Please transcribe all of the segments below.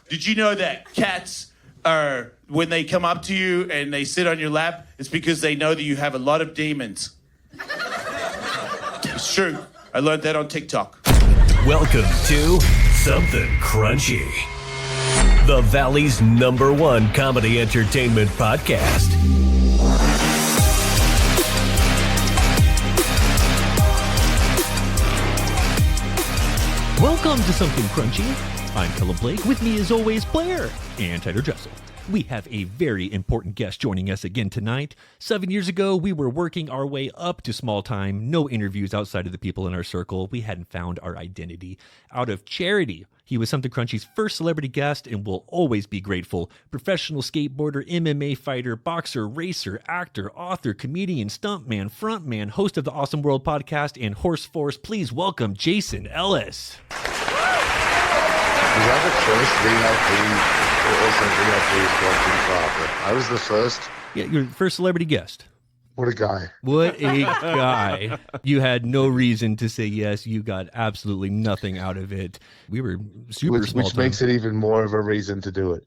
Did you know that cats are, when they come up to you and they sit on your lap, it's because they know that you have a lot of demons. It's true. I learned that on TikTok. Welcome to Something Crunchy, the Valley's #1 comedy entertainment podcast. Welcome to Something Crunchy. I'm Philip Blake. With me, as always, Blair and Tyler Dressel. We have a very important guest joining us again tonight. 7 years ago, we were working our way up to small time. No interviews outside of the people in our circle. We hadn't found our identity. Out of charity, he was Something Crunchy's first celebrity guest and will always be grateful. Professional skateboarder, MMA fighter, boxer, racer, actor, author, comedian, stuntman, frontman, host of the Awesome World podcast, and Horse Force. Please welcome Jason Ellis. Was I the first VIP? I was the first. Yeah, you're the first celebrity guest. What a guy. What a guy. You had no reason to say yes. You got absolutely nothing out of it. We were super small Which time. makes it even more of a reason to do it.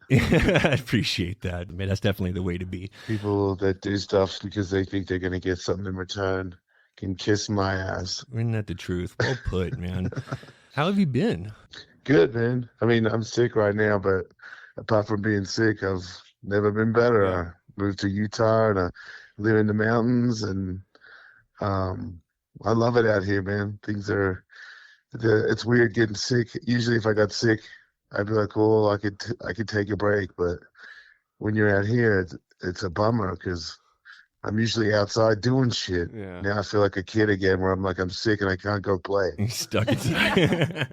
I appreciate that. I mean, that's definitely the way to be. People that do stuff because they think they're going to get something in return can kiss my ass. Isn't that the truth? Well put, man. How have you been? Good, man. I mean, I'm sick right now, but apart from being sick, I've never been better. Yeah. I moved to Utah and I live in the mountains, and I love it out here, man. It's weird getting sick. Usually if I got sick, I'd be like, oh, I could take a break. But when you're out here, it's a bummer because I'm usually outside doing shit. Yeah. Now I feel like a kid again where I'm like, I'm sick and I can't go play. You stuck it.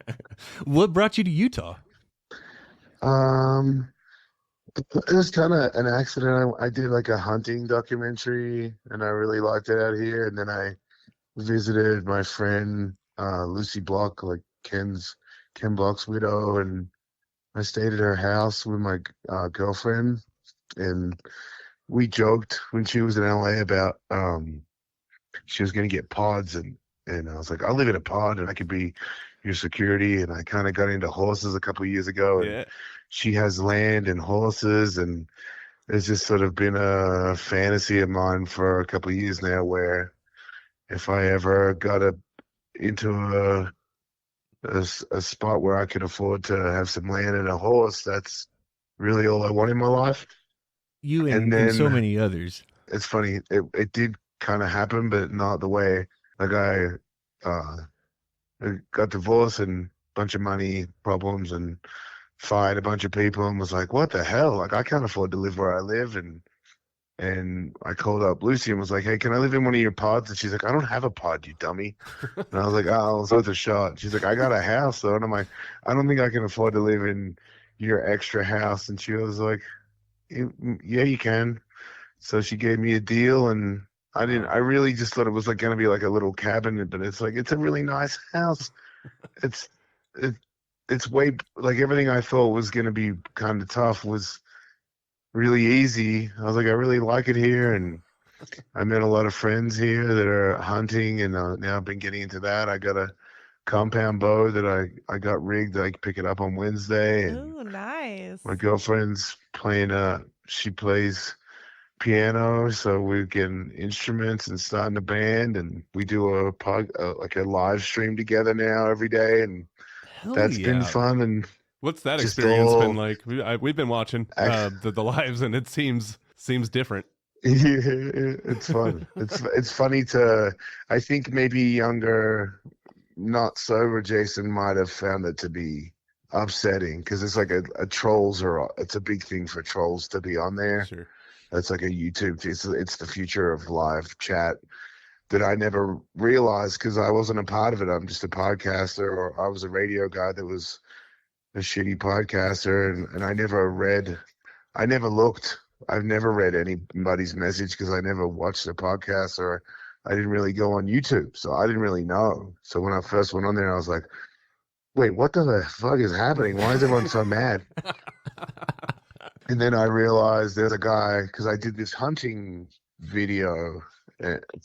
What brought you to Utah? It was kind of an accident. I did like a hunting documentary and I really liked it out here. And then I visited my friend, Lucy Block, like Ken Block's widow. And I stayed at her house with my girlfriend. And we joked when she was in LA about she was going to get pods. And I was like, I'll live in a pod and I could be your security. And I kind of got into horses a couple of years ago. And Yeah. she has land and horses, and it's just sort of been a fantasy of mine for a couple of years now where if I ever got into a spot where I could afford to have some land and a horse, that's really all I want in my life. You and then so many others. It's funny, it did kind of happen, but not the way. Like I got divorced and a bunch of money problems and fired a bunch of people and was like, what the hell? Like, I can't afford to live where I live. And I called up Lucy and was like, hey, can I live in one of your pods? And she's like, I don't have a pod, you dummy. And I was like, oh, it's worth a shot. She's like, I got a house though. And I'm like, I don't think I can afford to live in your extra house. And she was like, yeah, you can. So she gave me a deal, and I really just thought it was like going to be like a little cabin, but it's like, it's a really nice house. It's way, like, everything I thought was going to be kind of tough was really easy. I was like, I really like it here. And I met a lot of friends here that are hunting, and now I've been getting into that. I got a compound bow that I got rigged. I can pick it up on Wednesday. And Oh, nice. my girlfriend's playing, she plays piano. So we're getting instruments and starting a band, and we do like a live stream together now every day. And Hell that's yeah. been fun. And What's that Just experience all- been like? We've been watching the lives, and it seems different. yeah, it's fun. It's funny I think maybe younger, not sober Jason might have found it to be upsetting because it's like it's a big thing for trolls to be on there. Sure. That's like a YouTube. It's the future of live chat that I never realized because I wasn't a part of it. I'm just a podcaster, or I was a radio guy that was a shitty podcaster, and I never looked. I've never read anybody's message because I never watched a podcast, or I didn't really go on YouTube, so I didn't really know. So when I first went on there, I was like, wait, what the fuck is happening? Why is everyone so mad? And then I realized there's a guy, because I did this hunting video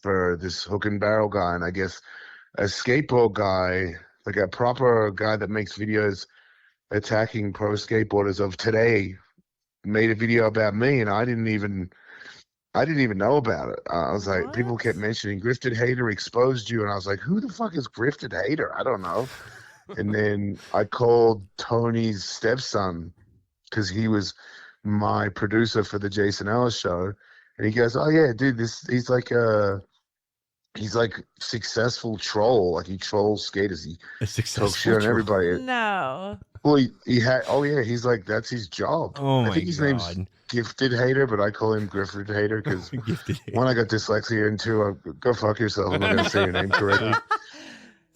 for this hook and barrel guy, and I guess a skateboard guy, like a proper guy that makes videos attacking pro skateboarders of today made a video about me, and I didn't even know about it. I was like, people kept mentioning Grifted Hater exposed you, and I was like, who the fuck is Grifted Hater? I don't know. And then I called Tony's stepson because he was my producer for the Jason Ellis show, and he goes, "Oh yeah, dude, he's like successful troll. Like he trolls skaters. He talks shit on everybody." No. Well, he had. Oh yeah, he's like that's his job. Oh my I think his name's Gifted Hater, but I call him Grifted Hater because one, I got dyslexia, and two, go fuck yourself. I'm not gonna say your name correctly.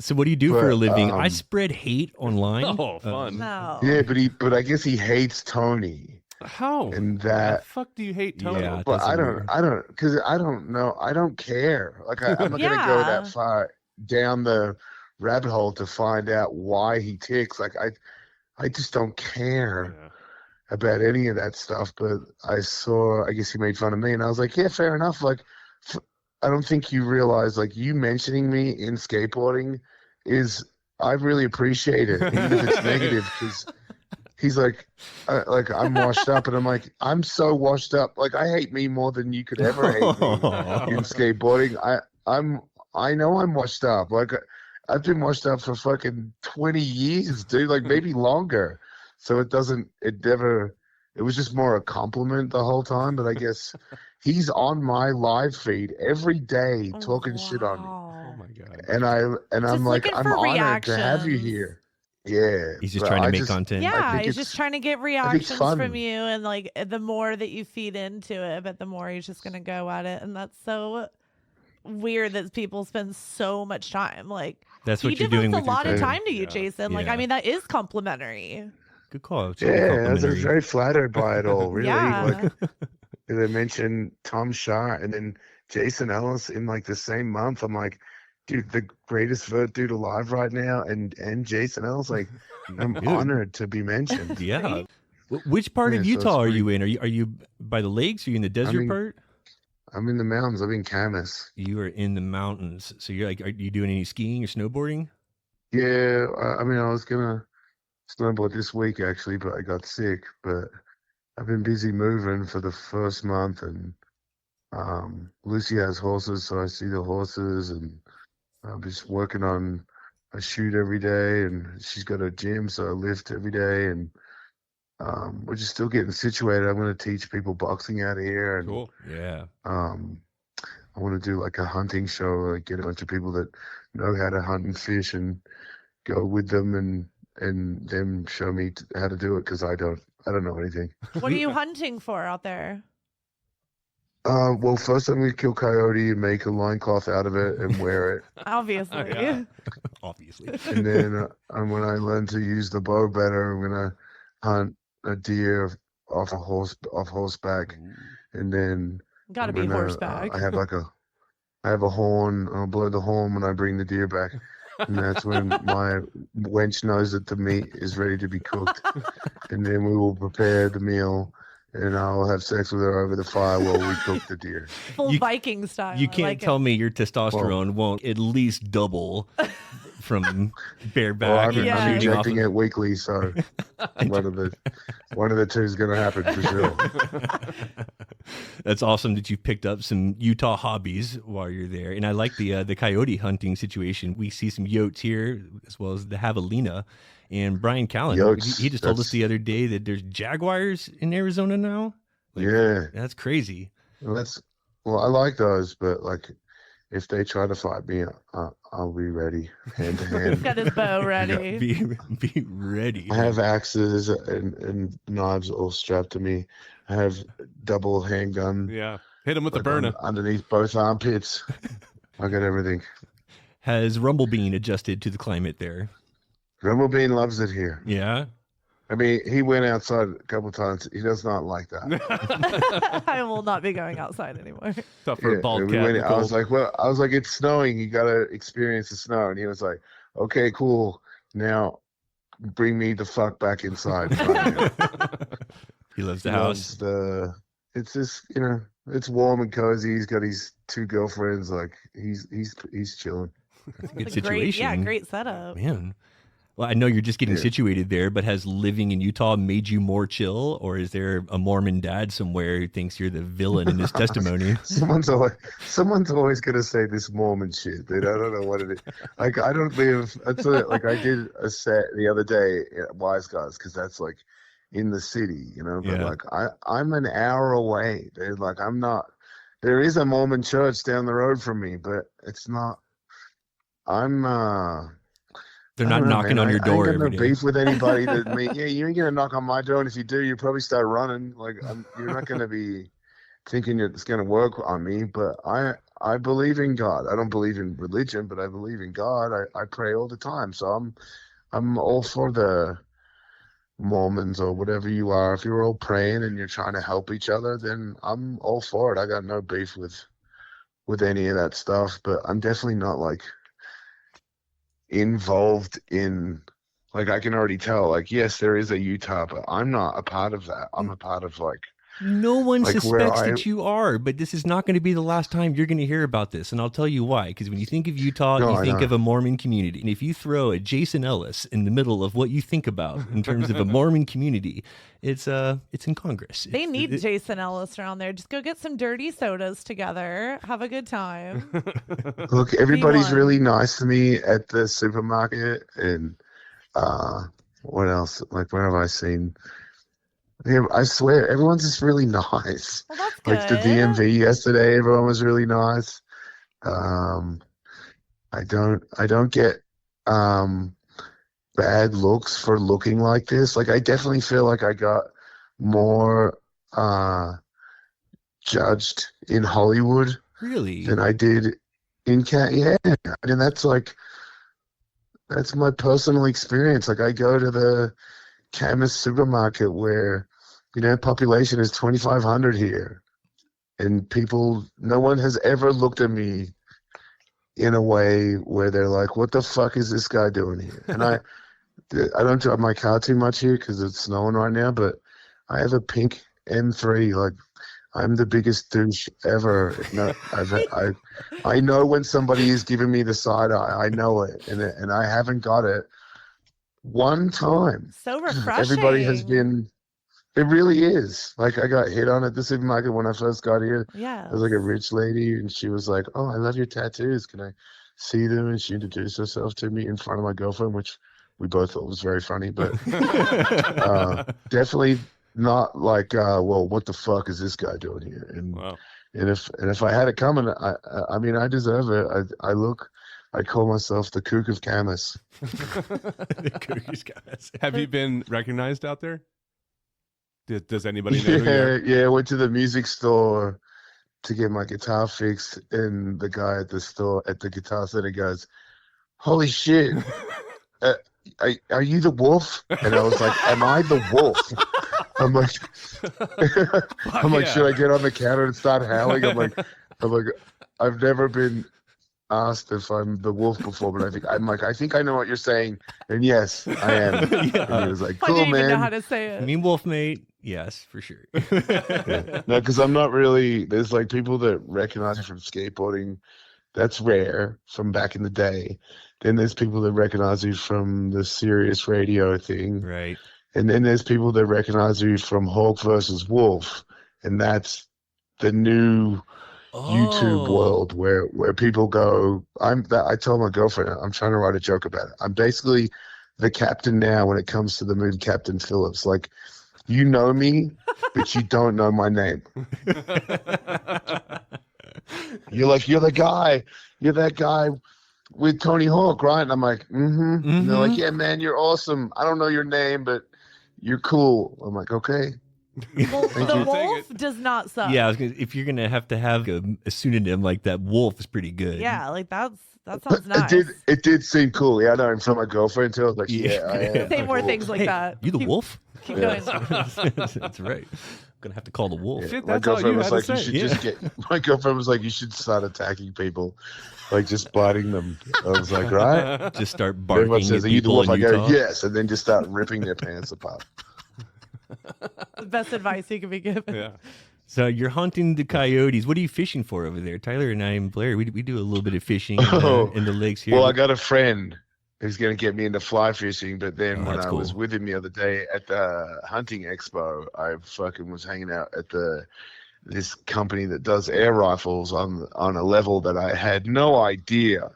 So what do you do for a living? I spread hate online. Oh, fun. No. Yeah, but I guess he hates Tony. How? And that. The fuck do you hate Tony? Yeah, But I don't, because I don't know. I don't care. Like I'm not gonna go that far down the rabbit hole to find out why he ticks. Like I just don't care about any of that stuff. But I guess he made fun of me, and I was like, yeah, fair enough. Like, I don't think you realize, like, you mentioning me in skateboarding I really appreciate it, even if it's negative, because he's like I'm washed up, and I'm like, I'm so washed up. Like, I hate me more than you could ever hate me in skateboarding. I know I'm washed up. Like, I've been washed up for fucking 20 years, dude. Like, maybe longer. So it was just more a compliment the whole time. But I guess he's on my live feed every day talking shit on me. Oh my god! And I'm like, I'm honored to have you here. Yeah, he's just trying to make content. Yeah, he's just trying to get reactions from you, and like the more that you feed into it, but the more he's just gonna go at it, and that's so weird that people spend so much time. Like, that's what he you're doing with a lot your of time to you, Jason. Like, I mean, that is complimentary. Good call. Yeah, I was very flattered by it all. Really, Yeah. like they mentioned Tom Shaw and then Jason Ellis in like the same month. I'm like, dude, the greatest vert dude alive right now, and Jason Ellis. Like, I'm honored to be mentioned. Yeah. Which part of Utah are you in? Are you by the lakes? Are you in the desert part? I'm in the mountains. I'm in Camas. You are in the mountains. So you're like, are you doing any skiing or snowboarding? Yeah, I mean, I was gonna snowboard this week actually, but I got sick. But I've been busy moving for the first month, and Lucy has horses, so I see the horses, and I'm just working on a shoot every day, and she's got a gym, so I lift every day, and we're just still getting situated. I'm going to teach people boxing out here, and cool. Yeah. I want to do like a hunting show, like get a bunch of people that know how to hunt and fish, and go with them, and them show me how to do it, because I don't know anything. What are you hunting for out there? Well, first I'm going to kill coyote and make a loincloth out of it and wear it. Obviously. Yeah. Obviously. And then when I learn to use the bow better, I'm going to hunt a deer off horseback. And then Gotta be horseback. I have a horn. I'll blow the horn when I bring the deer back. And that's when my wench knows that the meat is ready to be cooked. And then we will prepare the meal, and I'll have sex with her over the fire while we cook the deer. Full Viking style. You can't tell me your testosterone won't at least double from bareback. Well, I'm injecting it weekly, so one of the two is going to happen for sure. That's awesome that you've picked up some Utah hobbies while you're there. And I like the coyote hunting situation. We see some yotes here, as well as the javelina. And Brian Callen, he just told us the other day that there's jaguars in Arizona now. Yeah. That's crazy. Well, I like those, but like, if they try to fight me, I'll be ready, hand to hand. He's got his bow ready. Be ready. I have axes and knives all strapped to me. I have double handgun. Yeah, hit him with the burner underneath both armpits. I got everything. Has Rumblebean adjusted to the climate there? Rumblebean loves it here. Yeah. I mean, he went outside a couple times. He does not like that. I will not be going outside anymore. Tough for a bald cat. I was like, it's snowing. You got to experience the snow. And he was like, okay, cool. Now bring me the fuck back inside. He loves the house. It's just, it's warm and cozy. He's got his two girlfriends. Like, he's chilling. Good situation. Great setup. Man. Well, I know you're just getting situated there, but has living in Utah made you more chill, or is there a Mormon dad somewhere who thinks you're the villain in this testimony? Someone's always gonna say this Mormon shit, dude. I don't know what it is. Like, I don't live. Like, I did a set the other day at Wise Guys because that's like in the city, you know. But like, I'm an hour away, dude. Like, I'm not. There is a Mormon church down the road from me, but it's not. They're not knocking on your door I ain't got every no day. beef with anybody you ain't gonna knock on my door, and if you do, you probably start running. Like, you're not gonna be thinking it's gonna work on me. But I believe in God. I don't believe in religion, but I believe in God. I pray all the time, so I'm all for the Mormons or whatever you are. If you're all praying and you're trying to help each other, then I'm all for it. I got no beef with any of that stuff. But I'm definitely not like involved in, like, I can already tell, like, yes, there is a Utah, but I'm not a part of that. I'm a part of like, no one like suspects that you are, but this is not going to be the last time you're going to hear about this. And I'll tell you why. Because when you think of Utah, you think of a Mormon community. And if you throw a Jason Ellis in the middle of what you think about in terms of a Mormon community, it's in Congress. They need Jason Ellis around there. Just go get some dirty sodas together. Have a good time. Look, everybody's really nice to me at the supermarket. And what else? Like, where have I seen? Yeah, I swear, everyone's just really nice. Well, that's good. Like the DMV yesterday, everyone was really nice. I don't get bad looks for looking like this. Like, I definitely feel like I got more judged in Hollywood really than I did in Yeah, I mean, that's my personal experience. Like, I go to the chemist supermarket where, you know, population is 2,500 here, and no one has ever looked at me in a way where they're like, what the fuck is this guy doing here? And I don't drive my car too much here because it's snowing right now, but I have a pink M3. Like, I'm the biggest douche ever. No, I know when somebody is giving me the side eye. I know it, and I haven't got it one time. So refreshing. Everybody has been. It really is. Like, I got hit on at the supermarket when I first got here. Yeah. There was like a rich lady, and she was like, "Oh, I love your tattoos. Can I see them?" And she introduced herself to me in front of my girlfriend, which we both thought was very funny. But definitely not like, well, what the fuck is this guy doing here? And wow. and if I had it coming, I mean, I deserve it. I call myself the Kook of Camas. The Kook of Camas. Have you been recognized out there? Does anybody know who you are? Yeah, I went to the music store to get my guitar fixed, and the guy at the store, at the guitar center, goes, "Holy shit, are you the wolf?" And I was like, "Am I the wolf?" I'm like, should I get on the counter and start howling? I'm like, I've never been asked if I'm the wolf before, but I think I know what you're saying, and yes, I am. Yeah. And he was like, "Cool, I didn't man." even know how to say it. I mean, wolf mate. Yes, for sure. Yeah. No, because I'm not really. There's like people that recognize me from skateboarding. That's rare from back in the day. Then there's people that recognize you from the Sirius radio thing. Right. And then there's people that recognize you from Hawk versus Wolf. And that's the new YouTube world where people go, I told my girlfriend, I'm trying to write a joke about it. I'm basically the captain now when it comes to the movie Captain Phillips. Like, you know me, but you don't know my name. You're that guy with Tony Hawk, right? And I'm like, mm-hmm. And they're like, yeah, man, you're awesome. I don't know your name, but you're cool. I'm like, okay. Well, the wolf does not suck. Yeah, if you're gonna have a pseudonym like that, wolf is pretty good. Yeah, like that sounds nice. It did seem cool. Yeah, I know. In front of my girlfriend too. I was like, yeah, I am. Say more things like that. You the wolf? Keep going. That's right. I'm gonna have to call the wolf. Shit, My that's all girlfriend you was had like, to you say. should just get. My girlfriend was like, you should start attacking people, like just biting them. I was like, right. Just start Everyone barking says, at "Are you the people wolf?" in I go, Utah. yes, and then just start ripping their pants apart. The best advice you could be given. Yeah. So you're hunting the coyotes. What are you fishing for over there? Tyler and I and Blair, we do a little bit of fishing in the lakes here. Well, I got a friend He was going to get me into fly fishing, but then when I was cool. with him the other day at the hunting expo, I fucking was hanging out at this company that does air rifles on a level that I had no idea,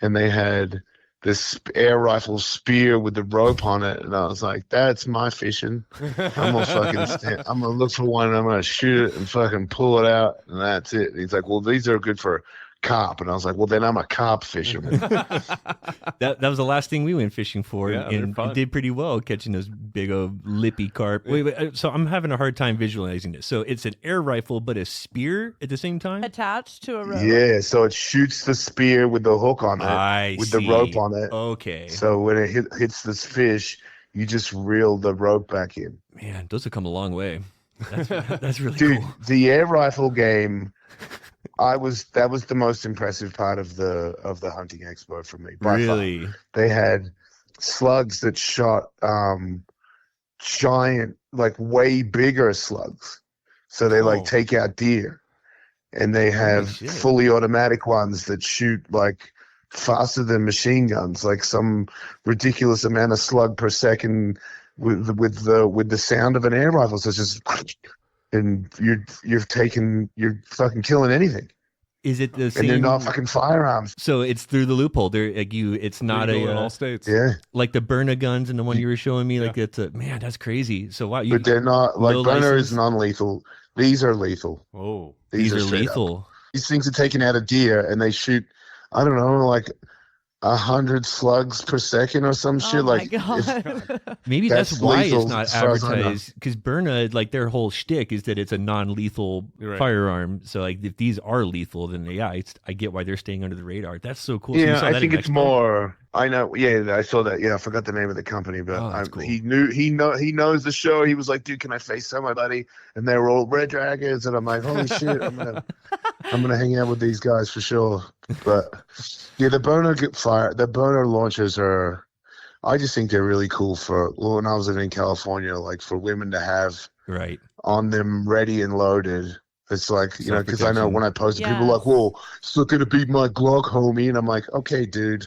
and they had this air rifle spear with the rope on it, and I was like, "That's my fishing. I'm gonna look for one, and I'm gonna shoot it and fucking pull it out, and that's it." And he's like, "Well, these are good for carp," and I was like, "Well, then I'm a carp fisherman." That was the last thing we went fishing for, Yeah, and they're fun. did pretty well catching those big old lippy carp. Wait, so I'm having a hard time visualizing this. So it's an air rifle, but a spear at the same time. Attached to a rope. Yeah, so it shoots the spear with the hook on it, with the rope on it. Okay. So when it hits this fish, you just reel the rope back in. Man, those have come a long way. That's really Dude, cool. the air rifle game, that was the most impressive part of the hunting expo for me. By Really? far. They had slugs that shot giant, like way bigger slugs. So they like take out deer. And they have fully automatic ones that shoot like faster than machine guns, like some ridiculous amount of slug per second with the sound of an air rifle. So it's just, and you're fucking killing anything. Is it the same? And they're not fucking firearms. So it's through the loophole. They're like it's not Legal in all states. Yeah. like the Berna guns and the one you were showing me. Like it's man, that's crazy. So wow, But they're not like no burner license? is non-lethal. These are lethal. Oh, these are straight up. lethal. These things are taken out of deer and they shoot, I don't know, like 100 slugs per second or some shit. Oh my Like God. Maybe that's That's why it's lethal not as far as I know. advertised. Because Berna, like their whole shtick is that it's a non-lethal Right. firearm. So like if these are lethal, then I get why they're staying under the radar. That's so cool. So you yeah, saw I that think at it's Expo? more. I know. Yeah, I saw that. Yeah, I forgot the name of the company, but Oh, that's cool. he knows the show. He was like, "Dude, can I FaceTime my buddy?" And they were all red dragons, and I'm like, "Holy shit, I'm gonna hang out with these guys for sure." But yeah, the burner launchers are. I just think they're really cool for when I was living in California, like for women to have Right. on them ready and loaded. It's like, you know, because I know Self-protection. when I posted, people Yes. are like, "Whoa, still gonna beat my Glock, homie," and I'm like, "Okay, dude,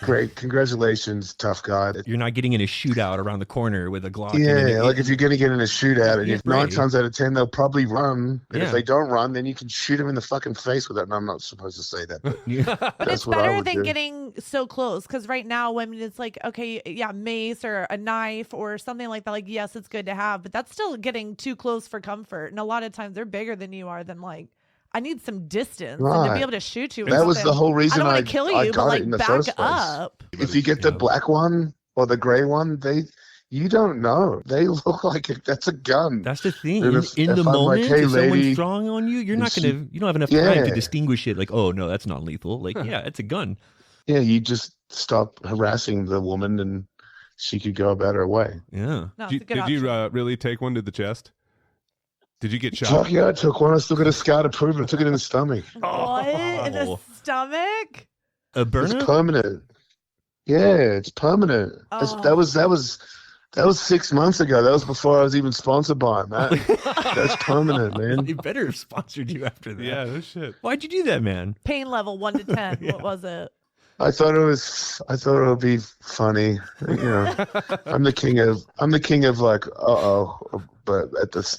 great, congratulations, tough guy." You're not getting in a shootout around the corner with a Glock. Yeah, like if you're gonna get in a shootout, and Yeah, if 9 right. times out of 10 they'll probably run, and Yeah. if they don't run, then you can shoot them in the fucking face with it. And I'm not supposed to say that, but But that's it's what I better would than do. getting so close because right now, when it's like, okay, yeah, mace or a knife or something like that, like, yes, it's good to have, but that's still getting too close for comfort. And a lot of times they're bigger than you are, than like, I need some distance and to Right. be able to shoot you. with That was the something. whole reason I don't I want to kill I you, got but like it in the back first place. up. If you get the black one or the gray one, you don't know. They look like that's a gun. That's the thing. And In, if- in if the I'm like, moment, "Hey, if someone's lady," strong on you, you don't have enough time Yeah. to distinguish it. Like, oh no, that's not lethal. Like, yeah, it's a gun. Yeah, you just stop harassing the woman and she could go about her way. Yeah. No, it's did a good you option. really take one to the chest? Did you get shot? Fuck yeah, I took one. I still got a scar to prove it. I took it in the stomach. What? In the Oh. stomach? A It's burner? permanent. Yeah, it's permanent. Oh. That was 6 months ago. That was before I was even sponsored by him, man. That's permanent, man. They better have sponsored you after that. Yeah, no shit. Why'd you do that, man? Pain level 1 to 10. What was it? I thought it would be funny. You know, I'm the king of like, but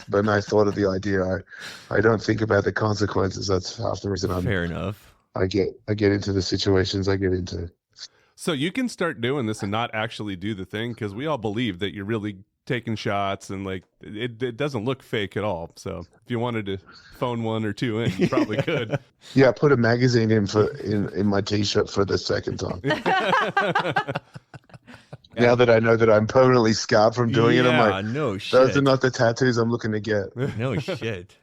when I thought of the idea, I don't think about the consequences. That's half the reason Fair enough. I get into the situations I get into. So you can start doing this and not actually do the thing because we all believe that you're really taking shots and like it doesn't look fake at all. So if you wanted to phone 1 or 2 in, you probably could. Yeah, I put a magazine in my t-shirt for the second time. Now that I know that I'm permanently scarred from doing it, I'm like, no shit. those are not the tattoos I'm looking to get. No shit.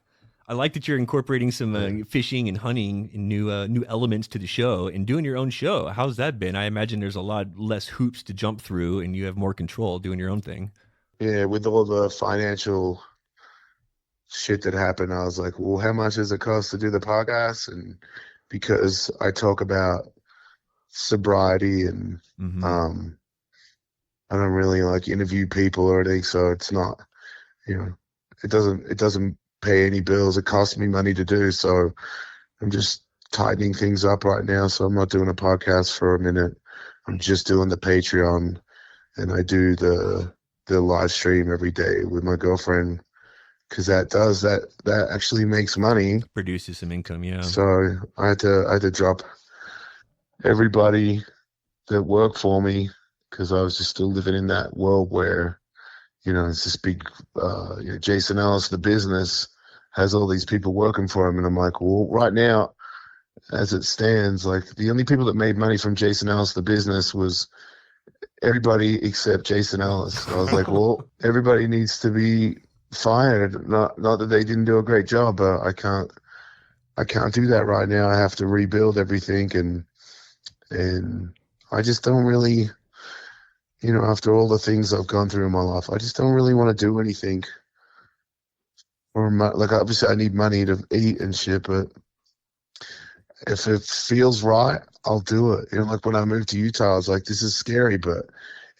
I like that you're incorporating some fishing and hunting and new elements to the show and doing your own show. How's that been? I imagine there's a lot less hoops to jump through and you have more control doing your own thing. Yeah, with all the financial shit that happened, I was like, well, how much does it cost to do the podcast? And because I talk about sobriety and Mhm. I don't really like interview people or anything, so it's not, you know, it doesn't pay any bills. It costs me money to do, so I'm just tightening things up right now. So I'm not doing a podcast for a minute. I'm just doing the Patreon, and I do the live stream every day with my girlfriend, because that actually makes money. Produces some income, yeah. So I had to drop everybody that worked for me, because I was just still living in that world where, it's this big Jason Ellis, the business, has all these people working for him, and I'm like, well, right now, as it stands, like the only people that made money from Jason Ellis, the business, was everybody except Jason Ellis. So I was like, well, everybody needs to be fired. Not that they didn't do a great job, but I can't do that right now. I have to rebuild everything, and I just don't really, after all the things I've gone through in my life, I just don't really want to do anything. Like, obviously I need money to eat and shit, but if it feels right, I'll do it. Like when I moved to Utah, I was like, this is scary, but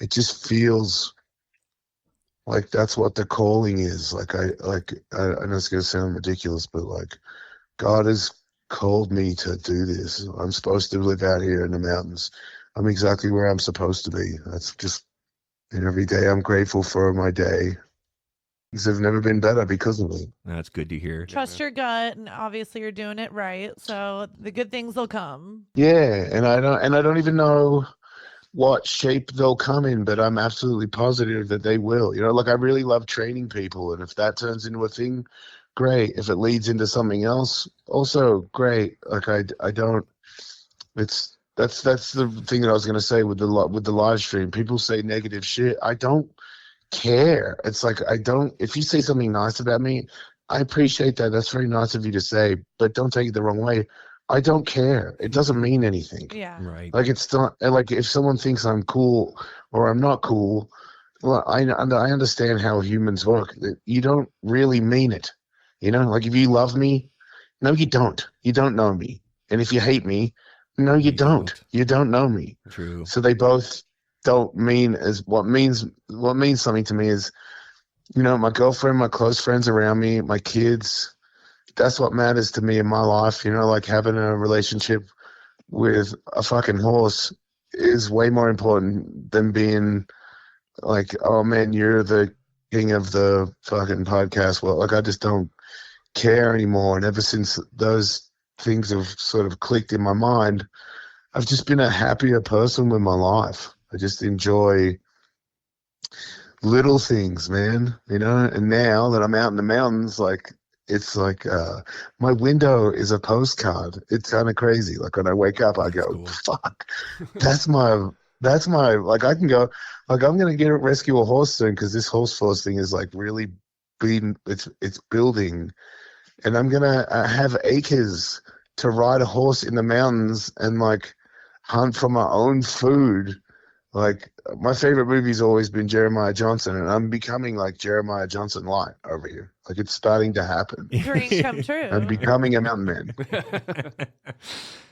it just feels like that's what the calling is. I know it's gonna sound ridiculous, but like, God has called me to do this. I'm supposed to live out here in the mountains. I'm exactly where I'm supposed to be. That's just, and every day I'm grateful for my day. Things have never been better because of it. That's good to hear. Trust your gut, and obviously you're doing it right, so the good things will come. Yeah, and I don't even know what shape they'll come in, but I'm absolutely positive that they will. Like, I really love training people, and if that turns into a thing, great. If it leads into something else, also great. Like, I don't. That's the thing that I was gonna say with the live stream. People say negative shit. I don't care. It's like, if you say something nice about me, I appreciate that. That's very nice of you to say, but don't take it the wrong way. I don't care. It doesn't mean anything. Yeah. Right. Like, it's not like if someone thinks I'm cool or I'm not cool, well, I understand how humans work. You don't really mean it. Like, if you love me, no, you don't. You don't know me. And if you hate me, no, you don't. You don't know me. True. So they both don't mean as what means something to me is, my girlfriend, my close friends around me, my kids. That's what matters to me in my life. Like having a relationship with a fucking horse is way more important than being like, oh man, you're the king of the fucking podcast. Well, like, I just don't care anymore. And ever since those things have sort of clicked in my mind, I've just been a happier person with my life. I just enjoy little things, man, and now that I'm out in the mountains, like, it's like my window is a postcard. It's kind of crazy. Like, when I wake up, I go, cool. Fuck, that's my, like, I can go, like, I'm going to rescue a horse soon, because this horse force thing is like really it's building, and I'm going to have acres to ride a horse in the mountains and like hunt for my own food. Like, my favorite movie's always been Jeremiah Johnson, and I'm becoming like Jeremiah Johnson light over here. Like, it's starting to happen. Dreams come true. I'm becoming a mountain man.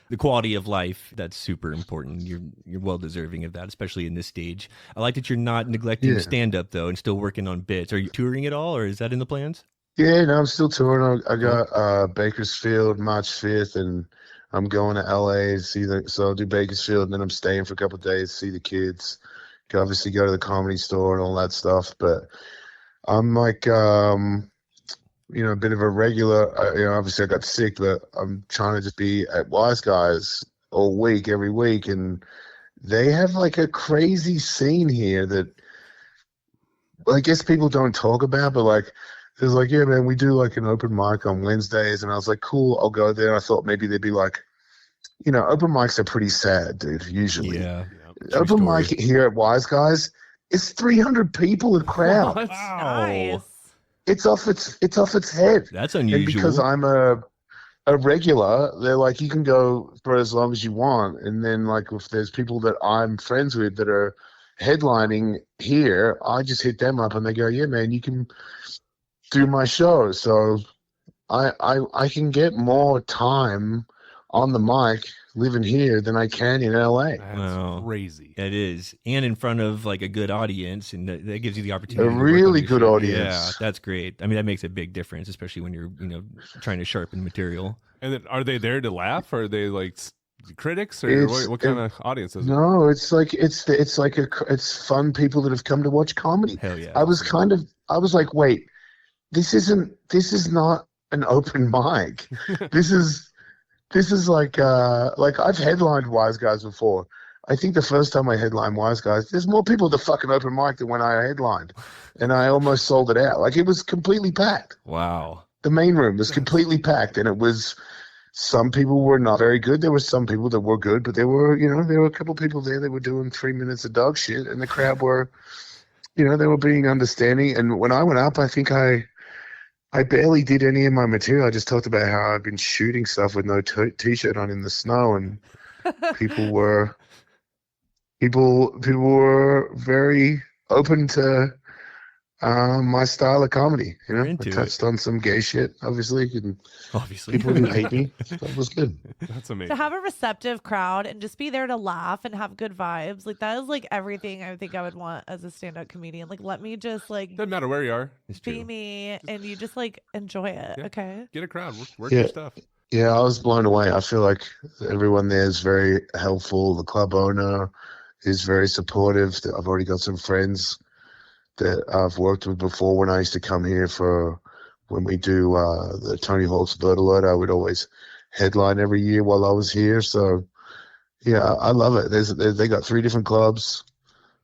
The quality of life, that's super important. You're well deserving of that, especially in this stage. I like that you're not neglecting stand-up, though, and still working on bits. Are you touring at all, or is that in the plans? Yeah, no, I'm still touring. I got Bakersfield March 5th, and I'm going to LA to so I'll do Bakersfield, and then I'm staying for a couple of days, see the kids, obviously go to the Comedy Store and all that stuff. But I'm like, a bit of a regular, obviously I got sick, but I'm trying to just be at Wise Guys all week, every week. And they have like a crazy scene here that I guess people don't talk about, but like, there's like, yeah, man, we do like an open mic on Wednesdays. And I was like, cool, I'll go there. I thought maybe they'd be like, open mics are pretty sad, dude, usually. Yeah. Open mic here at Wise Guys, it's 300 people in crowd. That's nice. It's off its head. That's unusual. And because I'm a regular, they're like, you can go for as long as you want. And then like, if there's people that I'm friends with that are headlining here, I just hit them up and they go, yeah, man, you can do my show. So I can get more time on the mic living here than I can in LA. That's crazy. It is. And in front of like a good audience, and that gives you the opportunity A to work really on your good shit. audience. Yeah, that's great. I mean, that makes a big difference, especially when you're, trying to sharpen material. And then, are they there to laugh, or are they like Critics or It's- what kind of audience is it? No, it's it's fun people that have come to watch comedy. Hell yeah. I was like, wait, this is not an open mic. this is like I've headlined Wise Guys before. I think the first time I headlined Wise Guys, there's more people at the fucking open mic than when I headlined, and I almost sold it out. Like, it was completely packed. Wow. The main room was completely packed, and it was. Some people were not very good. There were some people that were good, but there were a couple people there that were doing 3 minutes of dog shit, and the crowd were, they were being understanding. And when I went up, I think I barely did any of my material. I just talked about how I've been shooting stuff with no t-shirt on in the snow, and people were very open to my style of comedy. You're I into touched on some gay shit, obviously, and Obviously. people didn't hate me. That was good. That's amazing. To have a receptive crowd and just be there to laugh and have good vibes, like that is like everything I think I would want as a stand-up comedian. Like, let me just like Doesn't matter where you are. It's be true. me, and you just like enjoy it. Yeah. Okay. Get a crowd. Work Yeah. your stuff. Yeah, I was blown away. I feel like everyone there is very helpful. The club owner is very supportive. I've already got some friends that I've worked with before when I used to come here for when we do the Tony Hawk's Bird Alert. I would always headline every year while I was here. So, yeah, I love it. They got 3 different clubs.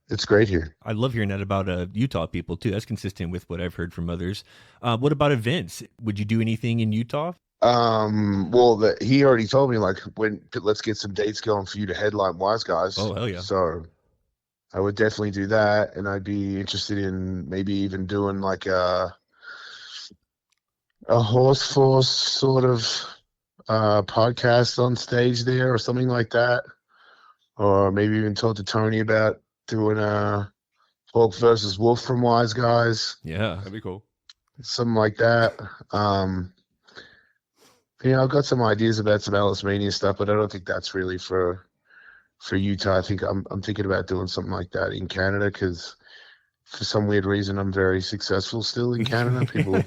It's great here. I love hearing that about Utah people too. That's consistent with what I've heard from others. What about events? Would you do anything in Utah? Well, he already told me, like, let's get some dates going for you to headline Wise Guys. Oh, hell yeah. So I would definitely do that, and I'd be interested in maybe even doing like a horse force sort of podcast on stage there or something like that, or maybe even talk to Tony about doing a Hawk versus Wolf from Wise Guys, Yeah. That'd be cool. something like that. I've got some ideas about some Ellis Mania stuff, but I don't think that's really for Utah. I think I'm thinking about doing something like that in Canada, because for some weird reason I'm very successful still in Canada. People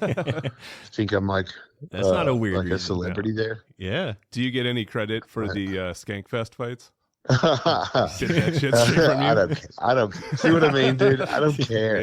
think I'm like That's not a weird like a reason, celebrity there. Yeah. Do you get any credit for the Skankfest fights? Get that shit straight from you? I don't see what I mean, dude. I don't care.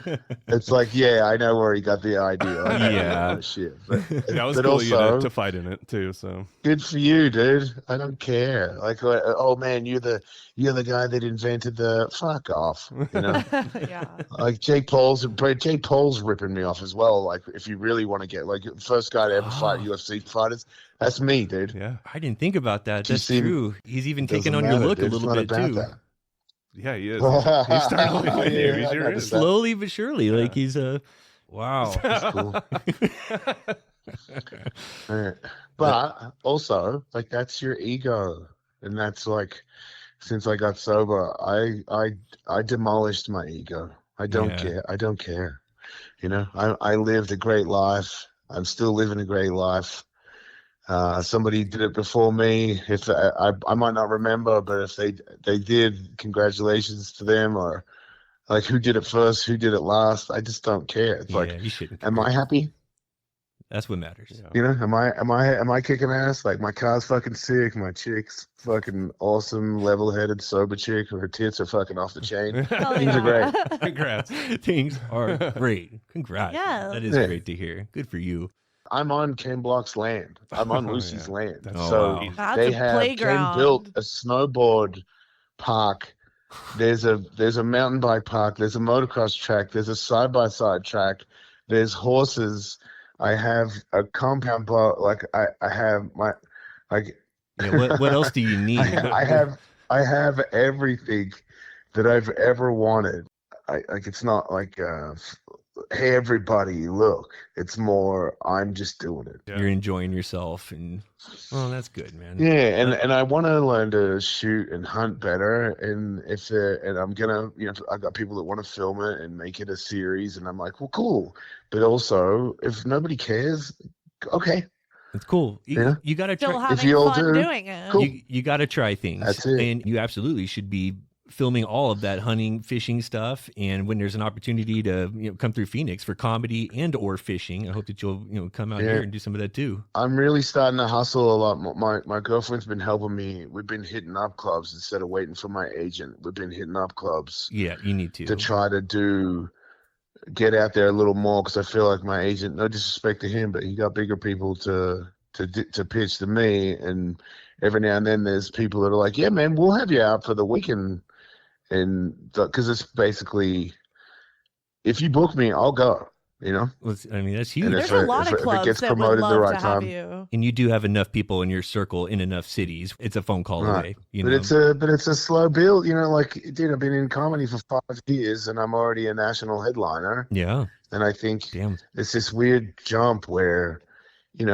Yeah. It's like, yeah, I know where he got the idea. Like, Yeah. shit. But, That was but cool of you also, to fight in it too. So good for you, dude. I don't care. Like, oh man, you're the guy that invented the fuck off. Yeah. Like Jake Paul's ripping me off as well. Like, if you really want to get like first guy to ever fight UFC fighters, that's me, dude. yeah, I didn't think about that. Do you That's see- true. He's even Doesn't taking on your matter, look dude. a little It's bit not about too. that. yeah, he is. He's starting to look like you. He Yeah, sure I is. know. Slowly but surely. Like he's wow. That's cool. Yeah. But also, like, that's your ego, and that's like, since I got sober, I demolished my ego. I don't Yeah. care. I don't care. I lived a great life. I'm still living a great life. Somebody did it before me. If I might not remember, but if they did, congratulations to them. Or like, who did it first, who did it last? I just don't care. It's Yeah, like, you shouldn't. am I happy? That's what matters. Yeah. Am I kicking ass? Like, my car's fucking sick. My chick's fucking awesome, level-headed, sober chick. Her tits are fucking off the chain. Hell Things are yeah. great. Congrats. Things are great. Congrats. Yeah. That is Yeah. great to hear. Good for you. I'm on Ken Block's land. I'm on Oh, Lucy's yeah. land. That's So wow. That's they a have playground. Ken built a snowboard park. There's a mountain bike park. There's a motocross track. There's a side-by-side track. There's horses. I have a compound block. Like, I have my, like, Yeah, what else do you need? I have everything that I've ever wanted. Like, it's not like hey everybody look. It's more, I'm just doing it. Yeah. You're enjoying yourself, and well, that's good, man. Yeah, and I want to learn to shoot and hunt better. And and I'm gonna, I've got people that want to film it and make it a series, and I'm like, well, cool. But also, if nobody cares, okay. It's cool. Yeah. You got to Still try. having you all fun do, doing it. cool. You got to try things. That's it. And you absolutely should be filming all of that hunting, fishing stuff. And when there's an opportunity to come through Phoenix for comedy and or fishing, I hope that you'll come out here and do some of that too. I'm really starting to hustle a lot. My girlfriend's been helping me. We've been hitting up clubs instead of waiting for my agent. We've been hitting up clubs. Yeah, you need to try to get out there a little more, because I feel like my agent, no disrespect to him, but he got bigger people to pitch than me. And every now and then there's people that are like, yeah, man, we'll have you out for the weekend. And because it's basically, if you book me, I'll go, Well, I mean, that's huge. There's a lot of clubs that would love to have you. And you do have enough people in your circle in enough cities. It's a phone call away. But it's a slow build, like, dude, I've been in comedy for 5 years and I'm already a national headliner. Yeah. And I think it's this weird jump where,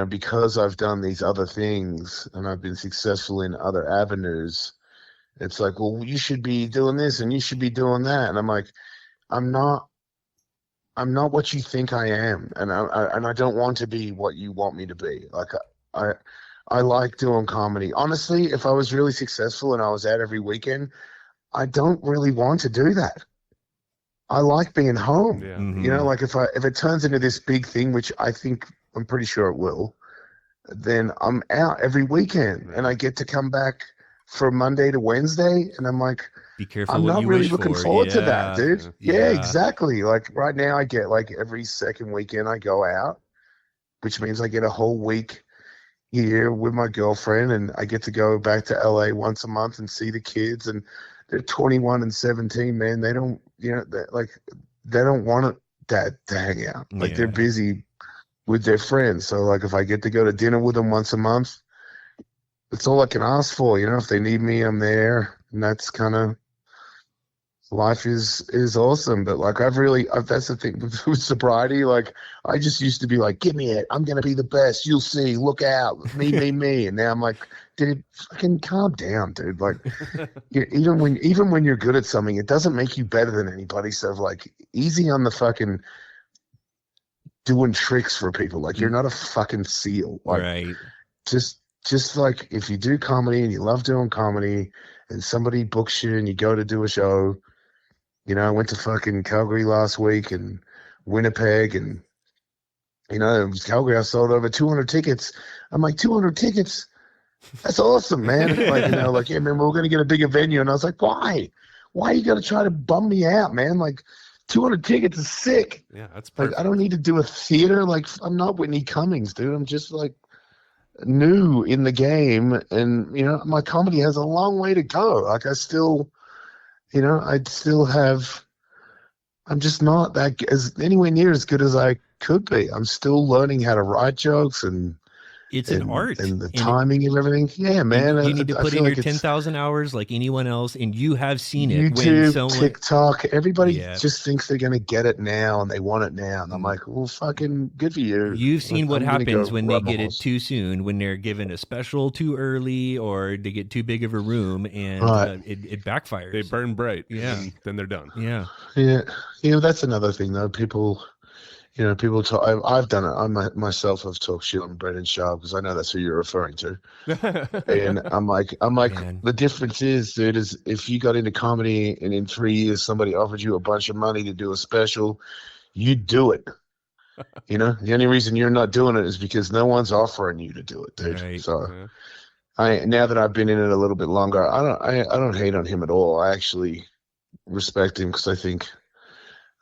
because I've done these other things and I've been successful in other avenues, it's like, well, you should be doing this and you should be doing that. And I'm like, I'm not what you think I am. And I don't want to be what you want me to be. Like, I like doing comedy. Honestly, if I was really successful and I was out every weekend, I don't really want to do that. I like being home. Yeah. Mm-hmm. Like if it turns into this big thing, which I'm pretty sure it will, then I'm out every weekend and I get to come back from Monday to Wednesday. And I'm like, be careful. I'm not really looking forward to that, dude. Yeah, exactly. Like right now I get like every second weekend I go out, which means I get a whole week here with my girlfriend and I get to go back to LA once a month and see the kids, and they're 21 and 17, man. They don't, they don't want dad to hang out. Like they're busy with their friends. So like if I get to go to dinner with them once a month, it's all I can ask for. If they need me, I'm there. And that's kind of, life is awesome. But like that's the thing with sobriety. Like I just used to be like, give me it. I'm going to be the best. You'll see. Look out. Me. And now I'm like, dude, fucking calm down, dude. Like even when you're good at something, it doesn't make you better than anybody. So like easy on the fucking doing tricks for people. Like you're not a fucking SEAL. Like, right. Just like if you do comedy and you love doing comedy and somebody books you and you go to do a show, I went to fucking Calgary last week and Winnipeg and, it was Calgary. I sold over 200 tickets. I'm like, 200 tickets? That's awesome, man. Like, yeah, man, we're going to get a bigger venue. And I was like, why? Why you got to try to bum me out, man? Like 200 tickets is sick. Yeah, that's perfect. Like, I don't need to do a theater. Like, I'm not Whitney Cummings, dude. I'm just like new in the game, and my comedy has a long way to go. Like I still have, I'm just not that as anywhere near as good as I could be. I'm still learning how to write jokes and it's an art and the timing of everything. Yeah, man. You need to put in your 10,000 hours like anyone else, and you have seen it. YouTube, TikTok, everybody just thinks they're going to get it now and they want it now. And I'm like, well, fucking good for you. You've seen what happens when they get it too soon, when they're given a special too early or they get too big of a room, and it backfires. They burn bright. Yeah. Then they're done. Yeah. Yeah. That's another thing, though. People talk. I've done it. I myself have talked shit on Brendan Sharp because I know that's who you're referring to. And I'm like, Man. The difference is, dude, is if you got into comedy and in 3 years somebody offered you a bunch of money to do a special, you do it. The only reason you're not doing it is because no one's offering you to do it, dude. Right. So now that I've been in it a little bit longer, I don't hate on him at all. I actually respect him because I think.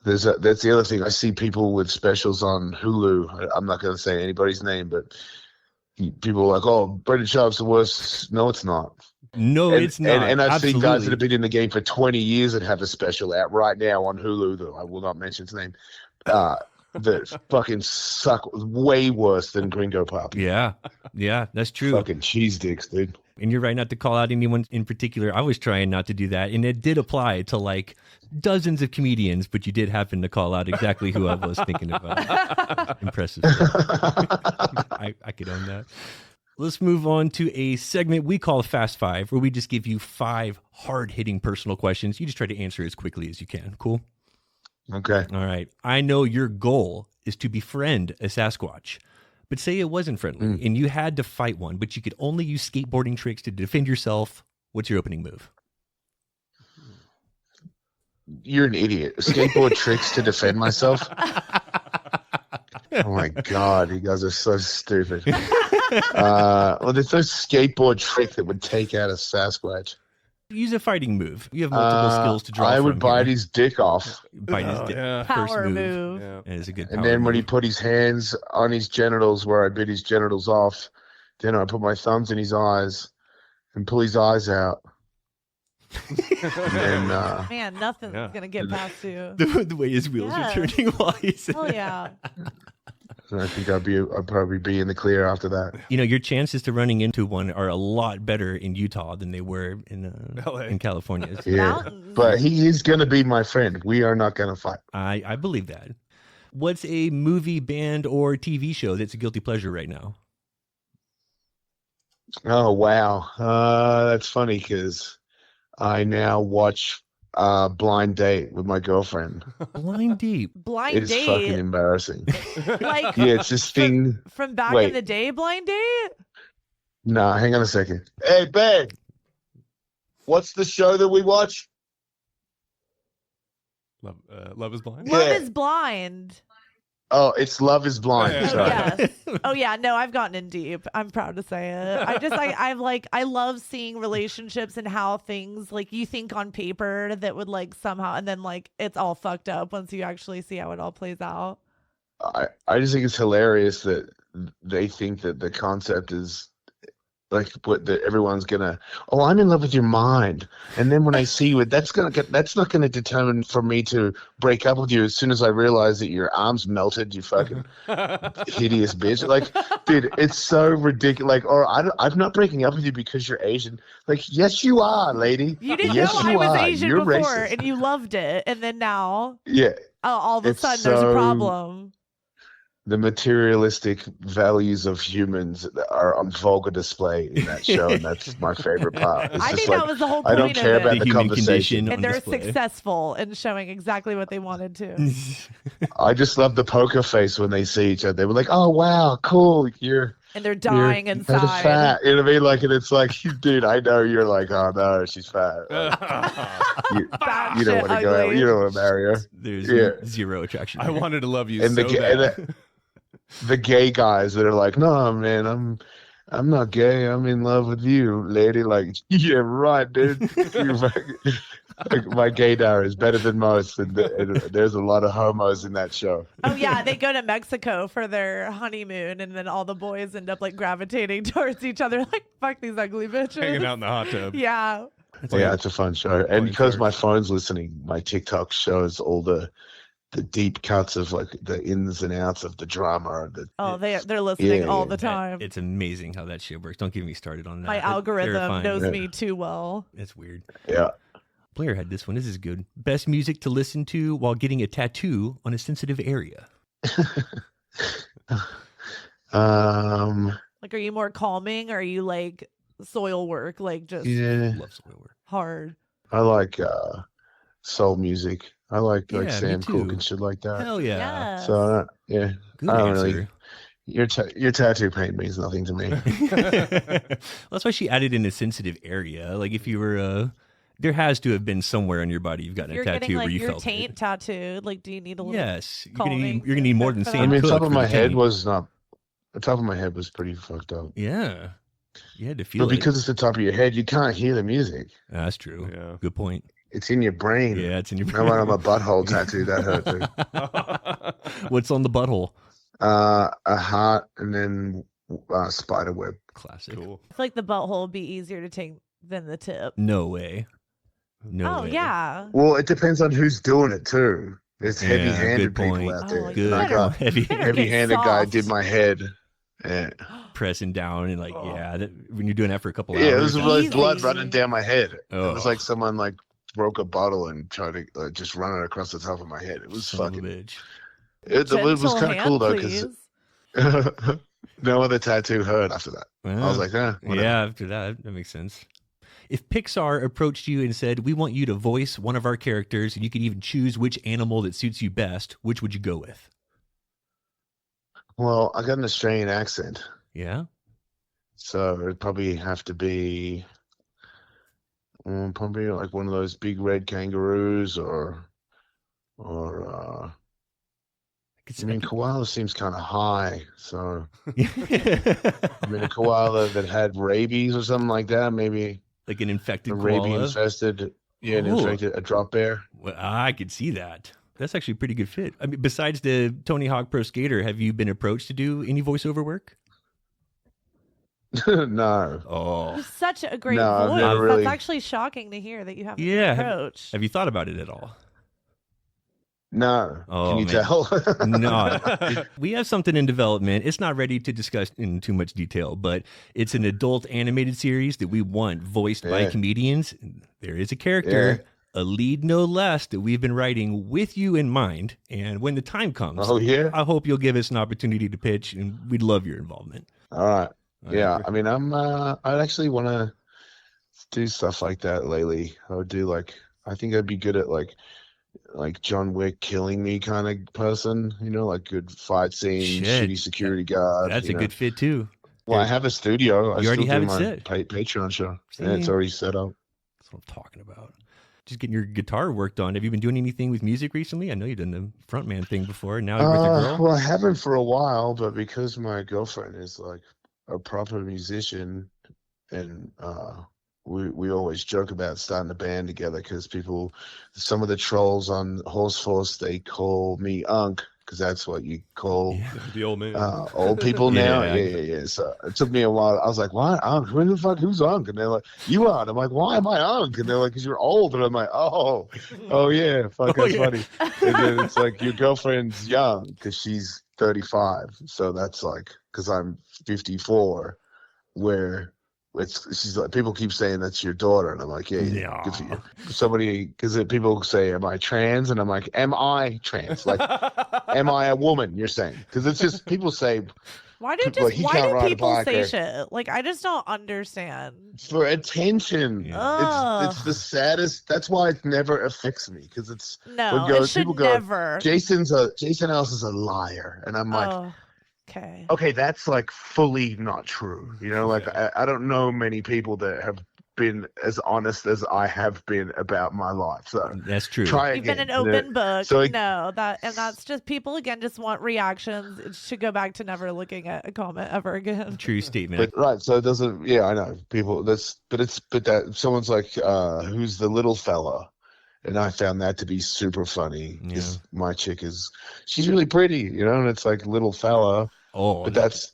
That's the other thing. I see people with specials on Hulu. I'm not going to say anybody's name, but people are like, "Oh, Brendan Sharp's the worst." No, it's not. No, it's not. And I've Absolutely. seen guys that have been in the game for 20 years that have a special out right now on Hulu, though I will not mention his name, that fucking suck way worse than Gringo Pop. Yeah, that's true. Fucking cheese dicks, dude. And you're right not to call out anyone in particular. I was trying not to do that. And it did apply to like dozens of comedians, but you did happen to call out exactly who I was thinking about. Impressive. I could own that. Let's move on to a segment we call Fast Five, where we just give you 5 hard-hitting personal questions. You just try to answer as quickly as you can. Cool? Okay. All right. I know your goal is to befriend a Sasquatch. But say it wasn't friendly and you had to fight one, but you could only use skateboarding tricks to defend yourself. What's your opening move? you're an idiot. Skateboard tricks to defend myself. Oh my God, you guys are so stupid. Well, there's no skateboard trick that would take out a Sasquatch. Use a fighting move. You have multiple skills to draw I from would bite here. his dick off. Bite his dick. yeah. First Power move. move. Yeah. That is a good power And then when he move. put his hands on his genitals where I bit his genitals off, then I put my thumbs in his eyes and pull his eyes out. And then, Man, nothing's Yeah. gonna get past you. the way his wheels Yeah. are turning while he's Hell yeah. I think I'd probably be in the clear after that. You know, your chances to running into one are a lot better in Utah than they were in LA. in California. Yeah, Mountains. but he is going to be my friend. We are not going to fight. I believe that. What's a movie, band, or TV show that's a guilty pleasure right now? Oh, wow. That's funny because I now watch Blind Date with my girlfriend. Blind Deep. Blind It's fucking date. embarrassing. Like Yeah, it's this thing. from back in Wait. the day, blind date? Nah, hang on a second. Hey, babe. What's the show that we watch? Love is Blind. Yeah. Love is blind. Oh, it's Love is Blind. Oh, Sorry. Yes. Oh yeah, no, I've gotten in deep. I'm proud to say it. I love seeing relationships and how things like you think on paper that would like somehow and then like it's all fucked up once you actually see how it all plays out. I just think it's hilarious that they think that the concept is like that everyone's gonna, oh, I'm in love with your mind, and then when I see you, that's not gonna determine for me to break up with you as soon as I realize that your arms melted, you fucking hideous bitch. Like, dude, it's so ridiculous. Like, or I'm not breaking up with you because you're Asian. Like, yes, you are, lady. You didn't yes, know I you was are. Asian You're before racist. and you loved it, and then now Yeah. all of a It's sudden there's a so- problem. The materialistic values of humans are on vulgar display in that show, and that's my favorite part. It's I just think like, that was the whole I point don't care of about it. the human conversation. condition on And they're display. successful in showing exactly what they wanted to. I just love the poker face when they see each other. They were like, "Oh wow, cool! You're And they're dying you're inside. fat." You know what I mean? Like, and it's like, dude, I know you're like, "Oh no, she's fat." Like, you, Bad you don't shit, want to go out. ugly. You don't want to marry her. There's Yeah. zero attraction. I there. wanted to love you And so the bad. the gay guys that are like, "No, man, I'm not gay. I'm in love with you, lady." Like, yeah, right, dude. You fucking- like, my gaydar is better than most, and there's a lot of homos in that show. Oh yeah, they go to Mexico for their honeymoon, and then all the boys end up like gravitating towards each other, like fuck these ugly bitches. Hanging out in the hot tub. Yeah. Yeah, it's a fun show, and because my phone's listening, my TikTok shows all the deep cuts of like the ins and outs of the drama. Oh, they're listening Yeah, all yeah. the time. It's amazing how that shit works. Don't get me started on that. My That's algorithm terrifying. knows Yeah. me too well. It's weird. Yeah. Blair had this one. This is good. Best music to listen to while getting a tattoo on a sensitive area. Like, are you more calming, or are you like soil work, like just Yeah, Love soil work. hard? I like soul music. I like Yeah, me Sam Cooke too. and shit like that. Hell yeah. Yes. So yeah, Good I don't answer. really. Your tattoo pain means nothing to me. Well, that's why she added in a sensitive area. Like if you were, there has to have been somewhere on your body you've gotten You're a tattoo getting where like you your felt taint it. tattooed. Like, do you need a little? Yes, calming you're gonna need more than for that? I Sam mean, Cooke top of for my the head taint. was not. The top of my head was pretty fucked up. Yeah, you had to feel But it. because it's the top of your head, you can't hear the music. That's true. Yeah. Good point. It's in your brain. Yeah, it's in your. I went on my butthole tattoo. That hurt too. What's on the butthole? A heart and then spider web. Classic. Cool. I feel like the butthole would be easier to take than the tip. No way. No Oh way. yeah. Well, it depends on who's doing it too. There's Yeah, heavy-handed good people point. out there. Oh, Good. And I got Heavy. better heavy-handed get guy soft. did my head. Yeah, Pressing down and like when you're doing that for a couple yeah, it hours. was like Easy. blood running down my head. It Oh. was like someone like broke a bottle and tried to just run it across the top of my head. It was Son of a fucking. bitch. It was Gentle kind of cool though hand, because please. no other tattoo hurt after that. I was like, whatever. yeah, after that makes sense. If Pixar approached you and said, "We want you to voice one of our characters, and you could even choose which animal that suits you best," which would you go with? Well, I got an Australian accent, Yeah. so it'd probably have to be Probably like one of those big red kangaroos or I mean, koala seems kind of high, so I mean, a koala that had rabies or something like that, maybe like an infected a koala. rabies infested, an infected a drop bear. Well, I could see that. That's actually a pretty good fit. I mean, besides the Tony Hawk Pro Skater, have you been approached to do any voiceover work? No. Oh, Such a great No, I've voice. never really- That's actually shocking to hear that you haven't yeah. been approached. Have you thought about it at all? No. Oh, Can you man. tell? No. We have something in development. It's not ready to discuss in too much detail, but it's an adult animated series that we want voiced by comedians. There is a character, a lead no less, that we've been writing with you in mind. And when the time comes, I hope you'll give us an opportunity to pitch, and we'd love your involvement. All right. Yeah. I mean, I actually want to do stuff like that lately. I would do I think I'd be good at like John Wick killing me kind of person, like good fight scene, shitty security guard. That's a good fit too. Well, I have a studio. You already have it my set. Patreon show. And it's already set up. That's what I'm talking about. Just getting your guitar worked on. Have you been doing anything with music recently? I know you've done the frontman thing before. Now you're with a girl. Well, I haven't for a while, but because my girlfriend is like a proper musician, and we always joke about starting a band together because some of the trolls on Horse Force, they call me Unc because that's what you call the old man. Old people now. Yeah. So it took me a while. I was like, "Why Unc? Who's Unc?" And they're like, "You are." And I'm like, "Why am I Unc?" And they're like, "Because you're old." And I'm like, "Oh yeah, that's funny." And then it's like your girlfriend's young because she's 35. So that's like because I'm 54, where she's like, people keep saying that's your daughter, and I'm like, yeah. Good for you. Somebody, because people say, am I trans? And I'm like, am I trans? Like, am I a woman? You're saying, because it's just people say. Why do people say shit? Like, I just don't understand. For attention. It's the saddest. That's why it never affects me, because it's it should never. Jason Ellis is a liar, and I'm like. Okay, that's like fully not true. I don't know many people that have been as honest as I have been about my life. So that's true. You've been an open book. So that's just people again just want reactions. It should go back to never looking at a comment ever again. True statement. Right. So it doesn't. Yeah, I know people. But someone's like, who's the little fella? And I found that to be super funny because my chick she's really pretty, and it's like little fella. Oh, but that's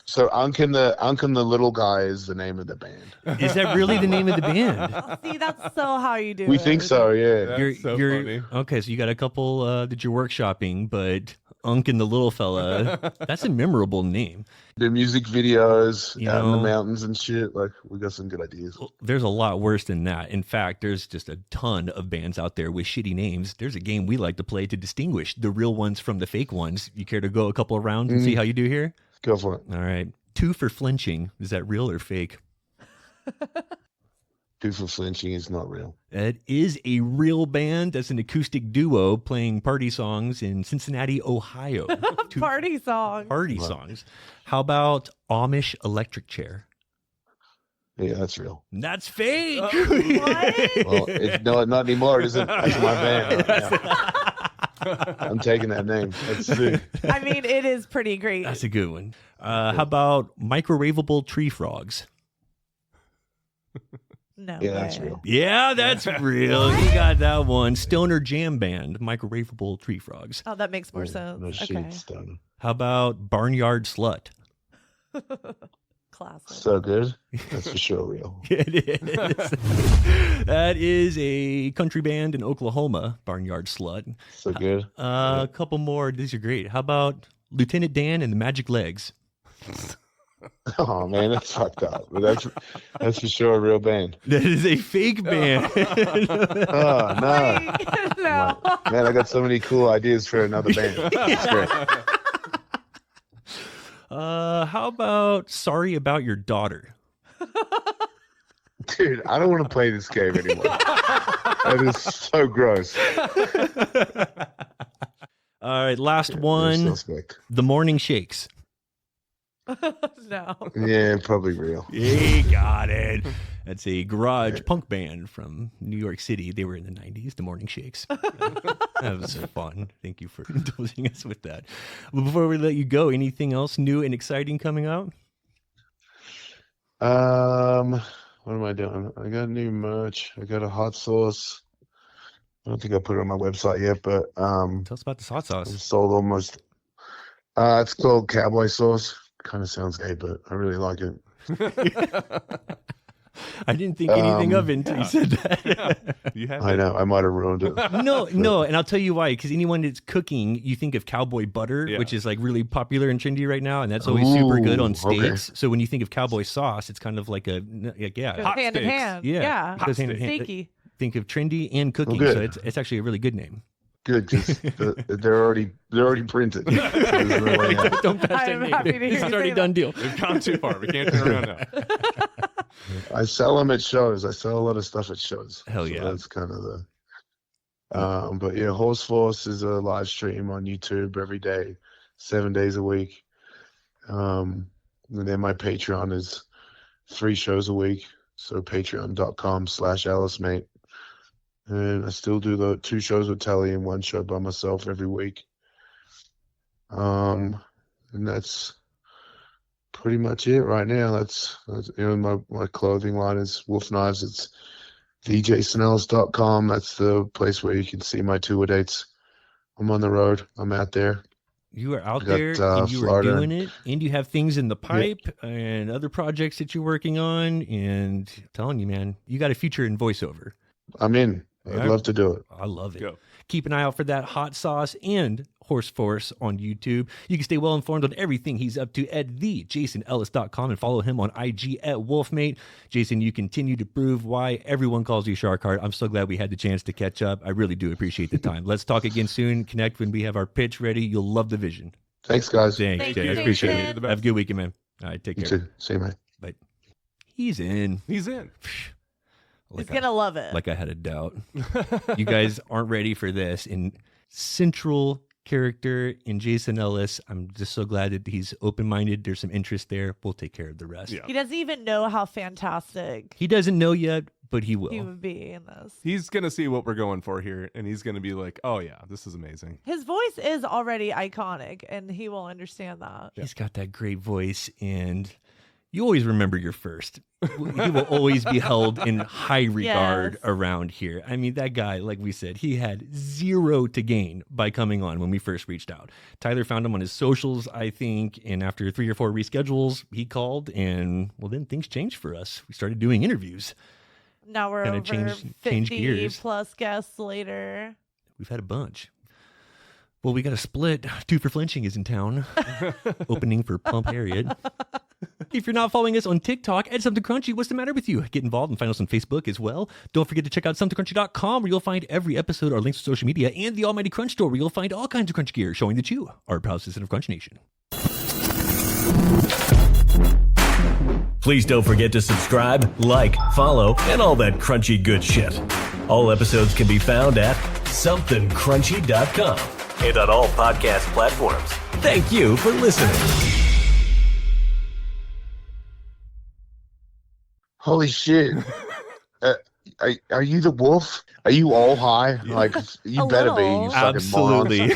so Unc and the Little Guy is the name of the band. Is that really the name of the band? See, that's so how you do it. We think so, yeah. That's so funny. Okay, so you got a couple that you're workshopping, but Unc and the Little Fella, that's a memorable name. The music videos out in the mountains and shit. Like, we got some good ideas. Well, there's a lot worse than that. In fact, there's just a ton of bands out there with shitty names. There's a game we like to play to distinguish the real ones from the fake ones. You care to go a couple of rounds and see how you do here? Go for it. All right. 2 for flinching. Is that real or fake? 2 for flinching is not real. It is a real band. That's an acoustic duo playing party songs in Cincinnati, Ohio. Party songs. How about Amish Electric Chair? Yeah, that's real. That's fake. What? Well, not anymore. It isn't. That's my band. Yeah. I'm taking that name. That's sick. I mean, it is pretty great. That's a good one. How about microwavable tree frogs? No yeah, way. that's real. Yeah, that's real. You got that one. Stoner Jam Band, microwavable tree frogs. Oh, that makes more sense. No okay. shit, Stoner. How about Barnyard Slut? Classic. So good. That's for sure real. It is. That is a country band in Oklahoma, Barnyard Slut. So good. A couple more. These are great. How about Lieutenant Dan and the Magic Legs? Oh man, that's fucked up. But that's for sure a real band. That is a fake band. Oh no. No. Man, I got so many cool ideas for another band. That's great. How about Sorry About Your Daughter? Dude, I don't want to play this game anymore. That is so gross. All right, last one. Suspect. The Morning Shakes. No. Yeah, probably real. You got it. That's a garage punk band from New York City. They were in the 90s, the Morning Shakes. That was so fun. Thank you for indulging us with that. Well, before we let you go, anything else new and exciting coming out? What am I doing? I got new merch. I got a hot sauce. I don't think I put it on my website yet, but Tell us about the hot I've sauce. sold almost. It's called cowboy sauce. Kind of sounds gay, but I really like it. I didn't think anything of it until you said that. You have I it. know I might have ruined it. No, and I'll tell you why. Because anyone that's cooking, you think of cowboy butter, Yeah. which is like really popular and trendy right now, and that's always super good on Ooh, okay. steaks. So when you think of cowboy sauce, it's kind of like a yeah, Goes Hot hand in steaks. hand. yeah, Yeah. it goes hand in hand. Steaky. Think of trendy and cooking, good. so it's actually a really good name. Good, because they're already printed. There's no way out. Don't pass I'm that name. happy to hear It's you already say done deal. They've gone too far. We can't turn around now. I sell them at shows. I sell a lot of stuff at shows. Hell So yeah. that's kind of the. But yeah, Horse Force is a live stream on YouTube every day, 7 days a week. And then my Patreon is 3 shows a week. So patreon.com/AllisMate. And I still do the 2 shows with Telly and 1 show by myself every week. And that's pretty much it right now. That's my clothing line is Wolf Knives. It's djsonellis.com. That's the place where you can see my tour dates. I'm on the road. I'm out there. You are out I got, there and you Florida. are doing it, and you have things in the pipe and other projects that you're working on. And I'm telling you, man, you got a future in voiceover. I'm in. I'd Yeah. love to do it. I love it. Go. Keep an eye out for that hot sauce and Horse Force on YouTube. You can stay well informed on everything he's up to at thejasonellis.com and follow him on IG at Wolfmate. Jason, you continue to prove why everyone calls you Shark Heart. I'm so glad we had the chance to catch up. I really do appreciate the time. Let's talk again soon. Connect when we have our pitch ready. You'll love the vision. Thanks, guys. Thanks, Thank Jay. you, I appreciate Jason. it. The best. Have a good weekend, man. All right, take You care. too. See you, mate. Bye. He's in. He's in. He's gonna love it. Like I had a doubt. You guys aren't ready for this. In central character in Jason Ellis, I'm just so glad that he's open-minded. There's some interest there. We'll take care of the rest. Yeah. He doesn't even know how fantastic He doesn't know yet, but he will. he would be in this. He's gonna see what we're going for here, and he's gonna be like, "Oh yeah, this is amazing." His voice is already iconic, and he will understand that. He's got that great voice, and you always remember your first. He will always be held in high regard Yes. around here. I mean, that guy, like we said, he had 0 to gain by coming on when we first reached out. Tyler found him on his socials, I think, and after 3 or 4 reschedules, he called, and well, then things changed for us. We started doing interviews. Now we're Kinda over change 50 gears. plus guests later. We've had a bunch. Well, we got a split. 2 for Flinching is in town, opening for Pump Harriet. If you're not following us on TikTok, at Something Crunchy, what's the matter with you? Get involved and find us on Facebook as well. Don't forget to check out somethingcrunchy.com, where you'll find every episode, our links to social media, and the Almighty Crunch Store, where you'll find all kinds of Crunch gear, showing that you are a proud citizen of Crunch Nation. Please don't forget to subscribe, like, follow, and all that crunchy good shit. All episodes can be found at somethingcrunchy.com and on all podcast platforms. Thank you for listening. Holy shit. Are you the wolf? Are you all high? Like, you A better be, little. you fucking moron. Absolutely.